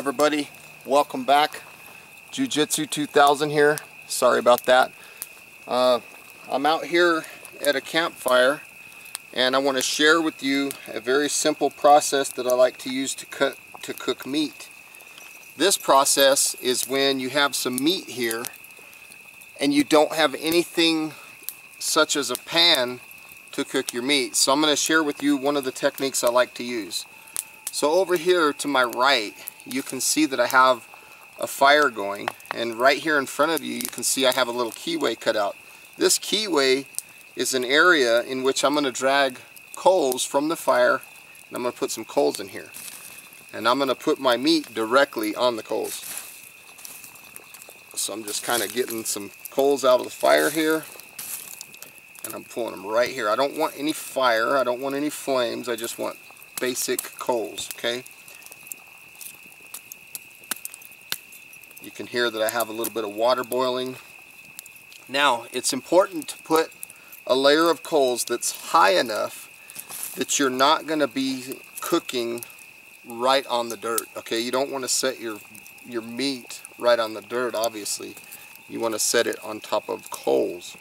everybody, welcome back. Jiu-Jitsu 2000 here. Sorry about that. I'm out here at a campfire and I want to share with you a very simple process that I like to use to cook meat. This process is when you have some meat here and you don't have anything such as a pan to cook your meat. So I'm going to share with you one of the techniques I like to use. So over here to my right, you can see that I have a fire going, and right here in front of you, you can see I have a little keyway cut out. This keyway is an area in which I'm going to drag coals from the fire, and I'm going to put some coals in here. And I'm going to put my meat directly on the coals. So I'm just kind of getting some coals out of the fire here, and I'm pulling them right here. I don't want any fire, I don't want any flames, I just want basic coals, okay? You can hear that I have a little bit of water boiling. Now, it's important to put a layer of coals that's high enough that you're not going to be cooking right on the dirt, okay? You don't want to set your meat right on the dirt, obviously. You want to set it on top of coals.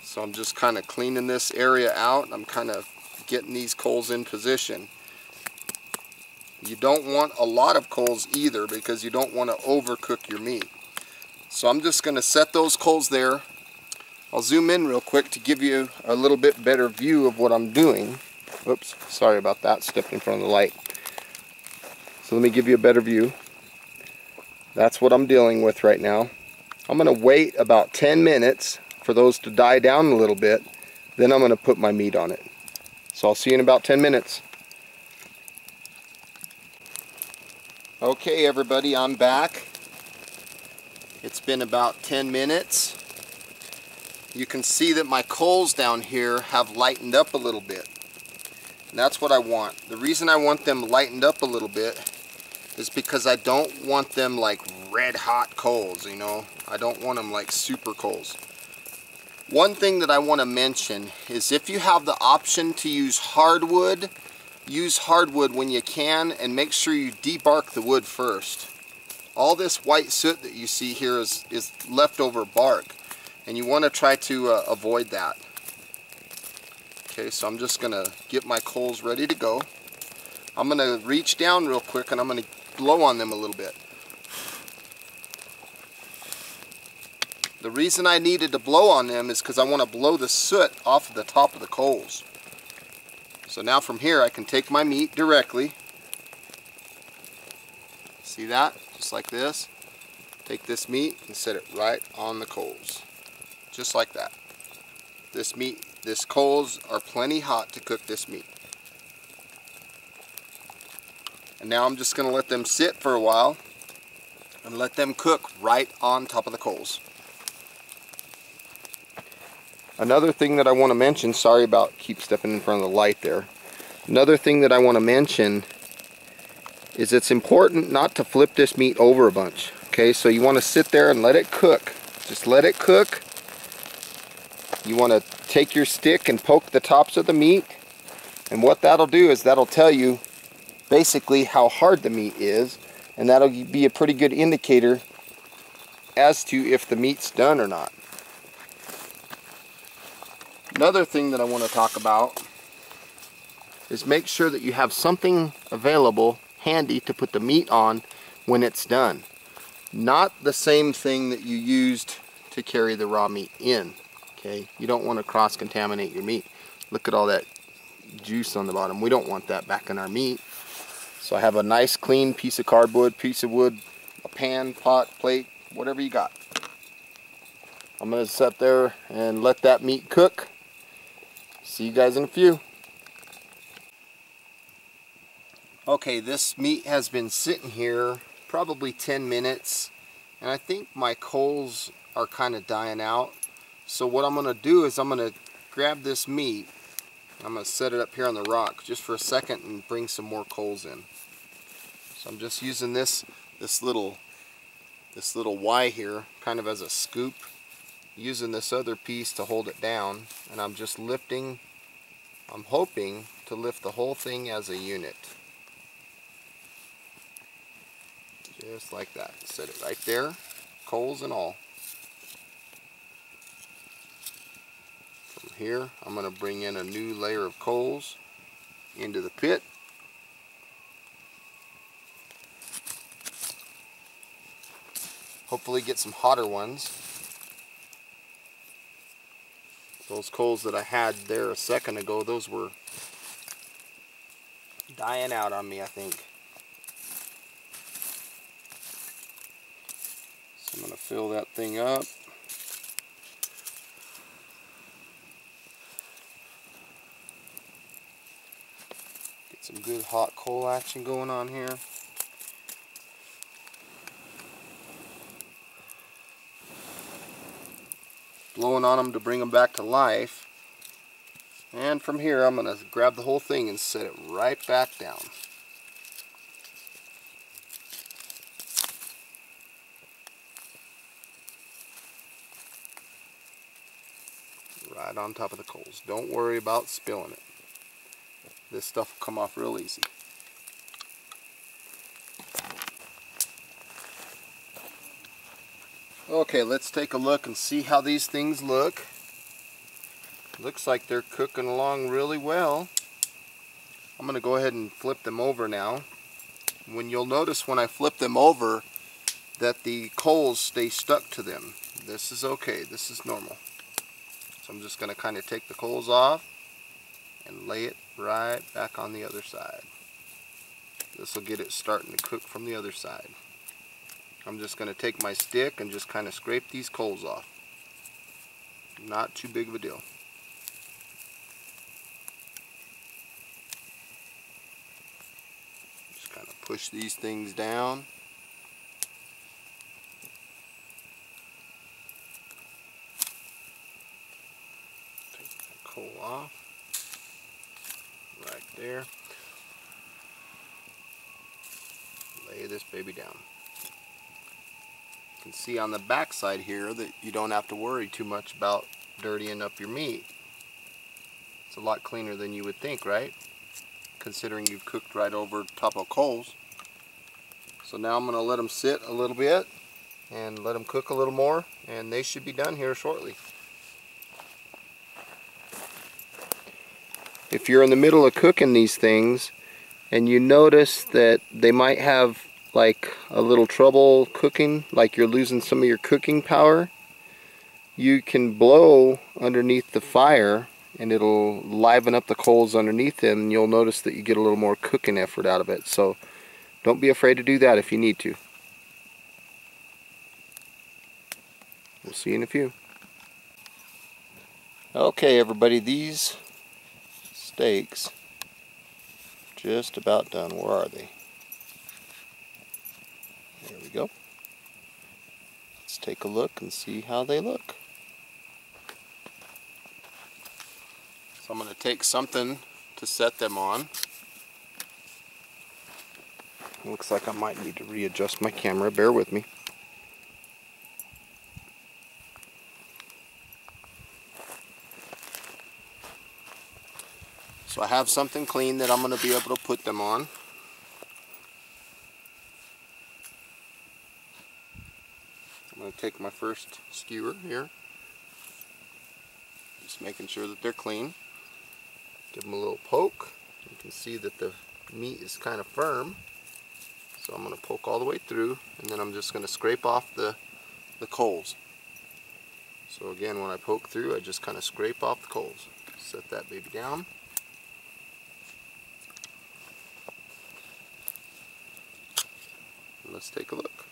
So I'm just kind of cleaning this area out. I'm kind of getting these coals in position. You don't want a lot of coals either because you don't want to overcook your meat. So I'm just going to set those coals there. I'll zoom in real quick to give you a little bit better view of what I'm doing. Oops, sorry about that, stepped in front of the light. So let me give you a better view. That's what I'm dealing with right now. I'm going to wait about 10 minutes for those to die down a little bit. Then I'm going to put my meat on it. So I'll see you in about 10 minutes. Okay everybody, I'm back. It's been about 10 minutes. You can see that my coals down here have lightened up a little bit. And that's what I want. The reason I want them lightened up a little bit is because I don't want them like red hot coals, you know. I don't want them like super coals. One thing that I want to mention is if you have the option to use hardwood when you can, and make sure you debark the wood first. All this white soot that you see here is leftover bark, and you want to try to avoid that. Okay, so I'm just going to get my coals ready to go. I'm going to reach down real quick and I'm going to blow on them a little bit. The reason I needed to blow on them is because I want to blow the soot off of the top of the coals. So now from here I can take my meat directly. See that? Just like this. Take this meat and set it right on the coals. Just like that. This coals are plenty hot to cook this meat. And now I'm just going to let them sit for a while and let them cook right on top of the coals. Another thing that I want to mention, sorry about keep stepping in front of the light there. Another thing that I want to mention is it's important not to flip this meat over a bunch. Okay, so you want to sit there and let it cook. Just let it cook. You want to take your stick and poke the tops of the meat. And what that'll do is that'll tell you basically how hard the meat is. And that'll be a pretty good indicator as to if the meat's done or not. Another thing that I want to talk about is make sure that you have something available handy to put the meat on when it's done. Not the same thing that you used to carry the raw meat in. Okay, you don't want to cross-contaminate your meat. Look at all that juice on the bottom. We don't want that back in our meat. So I have a nice clean piece of cardboard, piece of wood, a pan, pot, plate, whatever you got. I'm going to sit there and let that meat cook. See you guys in a few. Okay, this meat has been sitting here probably 10 minutes, and I think my coals are kind of dying out. So what I'm going to do is I'm going to grab this meat, I'm going to set it up here on the rock just for a second and bring some more coals in. So I'm just using this little Y here kind of as a scoop, using this other piece to hold it down, and I'm just lifting. I'm hoping to lift the whole thing as a unit. Just like that. Set it right there, coals and all. From here, I'm going to bring in a new layer of coals into the pit. Hopefully get some hotter ones. Those coals that I had there a second ago, those were dying out on me, I think. So I'm going to fill that thing up. Get some good hot coal action going on here. Blowing on them to bring them back to life. And from here I'm going to grab the whole thing and set it right back down. Right on top of the coals. Don't worry about spilling it. This stuff will come off real easy. Okay, let's take a look and see how these things look. Looks like they're cooking along really well. I'm going to go ahead and flip them over now. You'll notice when I flip them over that the coals stay stuck to them. This is okay, this is normal. So I'm just going to kind of take the coals off and lay it right back on the other side. This will get it starting to cook from the other side. I'm just going to take my stick and just kind of scrape these coals off. Not too big of a deal. Just kind of push these things down. Take that coal off. Right there. Lay this baby down. You can see on the back side here that you don't have to worry too much about dirtying up your meat. It's a lot cleaner than you would think, right? Considering you've cooked right over top of coals. So now I'm going to let them sit a little bit and let them cook a little more, and they should be done here shortly. If you're in the middle of cooking these things and you notice that they might have like a little trouble cooking, like you're losing some of your cooking power, you can blow underneath the fire and it'll liven up the coals underneath them, and you'll notice that you get a little more cooking effort out of it. So don't be afraid to do that if you need to. We'll see you in a few. Okay everybody, these steaks just about done. Where are they? There we go. Let's take a look and see how they look. So I'm going to take something to set them on. Looks like I might need to readjust my camera. Bear with me. So I have something clean that I'm going to be able to put them on. I'm going to take my first skewer here. Just making sure that they're clean. Give them a little poke. You can see that the meat is kind of firm. So I'm going to poke all the way through, and then I'm just going to scrape off the coals. So again, when I poke through, I just kind of scrape off the coals. Set that baby down. And let's take a look.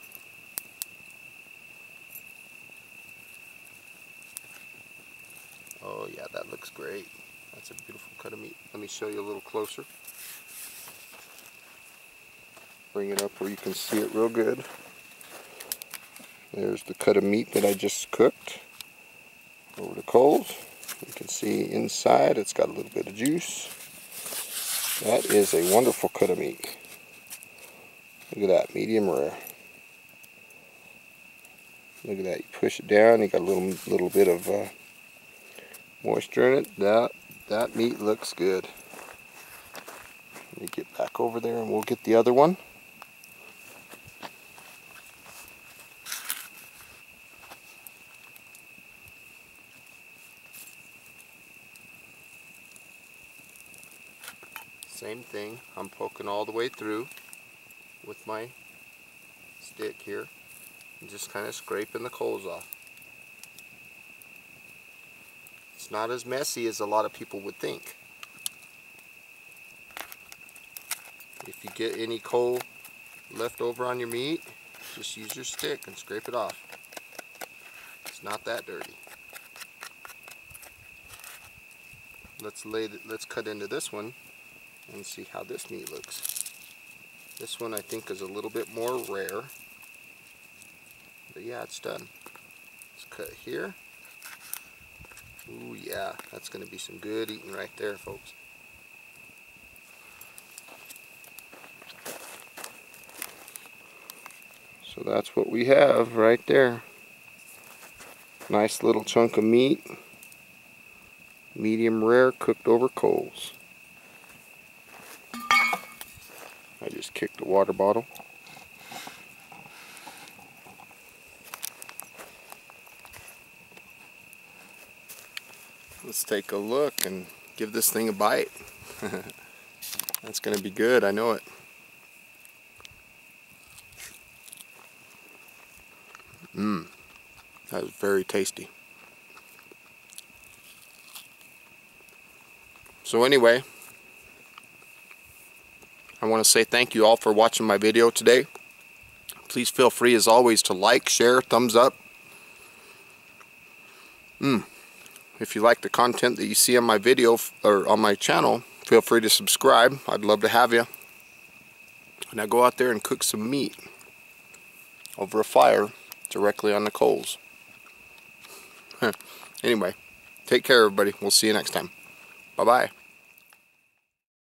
Oh yeah, that looks great. That's a beautiful cut of meat. Let me show you a little closer. Bring it up where you can see it real good. There's the cut of meat that I just cooked over the coals. You can see inside it's got a little bit of juice. That is a wonderful cut of meat. Look at that, medium rare. Look at that, you push it down, you got a little bit of moisture in it. That meat looks good. Let me get back over there and we'll get the other one. Same thing. I'm poking all the way through with my stick here and just kind of scraping the coals off. It's not as messy as a lot of people would think. If you get any coal left over on your meat, just use your stick and scrape it off. It's not that dirty. Let's cut into this one and see how this meat looks. This one I think is a little bit more rare. But yeah, it's done. Let's cut here. Ooh yeah, that's going to be some good eating right there, folks. So that's what we have right there. Nice little chunk of meat. Medium rare, cooked over coals. I just kicked the water bottle. Let's take a look and give this thing a bite. That's going to be good, I know it. That was very tasty. So anyway, I want to say thank you all for watching my video today. Please feel free as always to like, share, thumbs up. If you like the content that you see on my video or on my channel, feel free to subscribe. I'd love to have you. Now go out there and cook some meat over a fire directly on the coals. Anyway, take care everybody. We'll see you next time. Bye-bye.